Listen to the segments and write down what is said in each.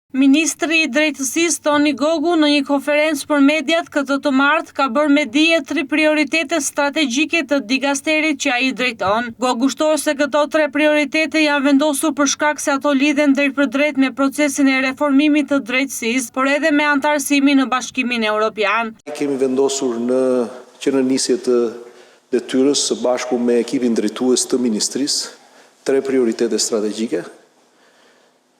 Ministri i Drejtësisë Toni Gogu në një konferencë për mediat këtë të martë ka bërë me dije 3 prioritete strategjike të dikasterit që ai drejton. Gogu shtohet se këto 3 prioritete janë vendosur për shkak se ato lidhen drejtpërdrejt me procesin e reformimit të drejtësisë, por edhe me antarësimin në Bashkimin Evropian. Kemi vendosur që në nisje të detyrës së bashku me ekipin drejtues të ministrisë 3 prioritete strategjike.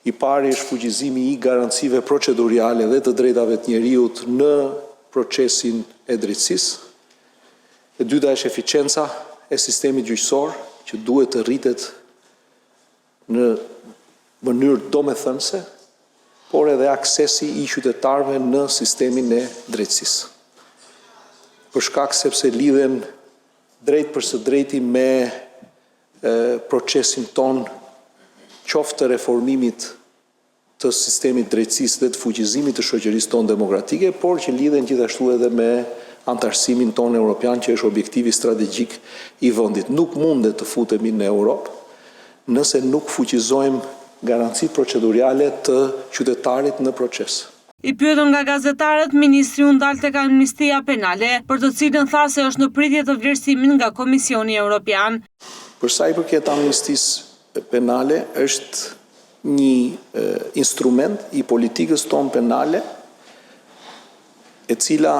I pari është fuqizimi i garancive proceduriale dhe të drejtave të njeriut në procesin e drejtësisë. E dyta është eficienca e sistemit gjyqësor, që duhet të rritet në mënyrë domethënëse, por edhe aksesi i qytetarëve në sistemin e drejtësisë. Për shkak sepse lidhen drejt për së drejti me procesin ton, qoftë të reformimit të sistemit drejtësisë dhe të fuqizimit të shoqërisë tonë demokratike, por që lidhen gjithashtu edhe me antarësimin tonë evropian, që është objektivi strategjik i vendit. Nuk mundet të futemi në Europë nëse nuk fuqizojmë garancitë procedurale të qytetarit në proces. I pyetur nga gazetarët, ministri u ndal tek amnistia penale, për të cilën tha se është në pritje të vlerësimin nga Komisioni Evropian. Për sa i përket amnistisë penale, është një instrument i politikës tonë penale e cila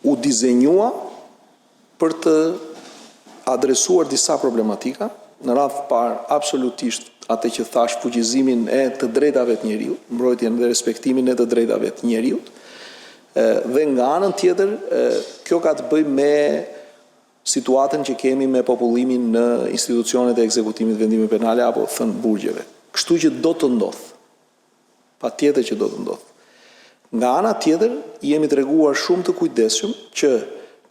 u dizenjua për të adresuar disa problematika, në radhë parë absolutisht atë që thash fuqizimin e të drejtave të njeriut, mbrojtjen dhe respektimin e të drejtave të njeriut, dhe nga anën tjetër kjo ka të bëjë me situatën që kemi me popullimin në institucionet e ekzekutimit vendimi penale apo thënë burgjeve. Kështu që do të ndodh. Patjetër që do të ndodh. Nga ana tjetër, jemi treguar shumë të kujdesshëm që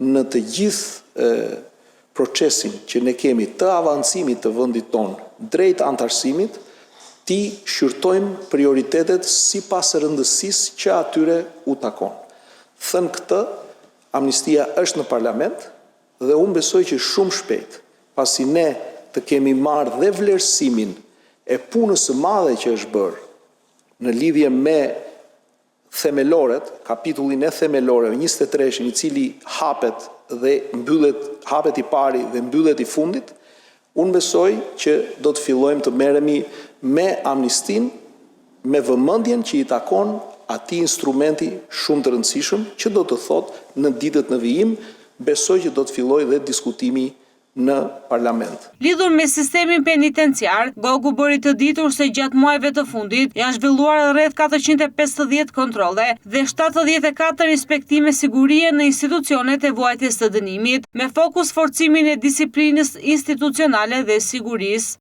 në të gjithë procesin që ne kemi të avancimit të vendit tonë drejt antarësimit, ti shqyrtojmë prioritetet sipas rëndësisë që atyre u takon. Thënë këtë, amnistia është në parlament, dhe unë besoj që shumë shpejt, pasi ne të kemi marrë dhe vlerësimin e punës së madhe që është bërë në lidhje me themeloret, kapitullin e themeloreve 23, i cili hapet dhe mbyllet, hapet i pari dhe mbyllet i fundit, unë besoj që do të fillojmë të merremi me amnistin, me vëmendjen që i takon atij instrumenti shumë të rëndësishëm, që do të thotë në ditët në vijim, besoj që do të fillojë dhe diskutimi në parlament. Lidhur me sistemin penitenciar, Gogu bëri të ditur se gjatë muajve të fundit janë zhvilluar rreth 450 kontrolle dhe 74 inspektime sigurie në institucionet e vuajtjes së dënimit, me fokus forcimin e disiplinës institucionale dhe sigurisë.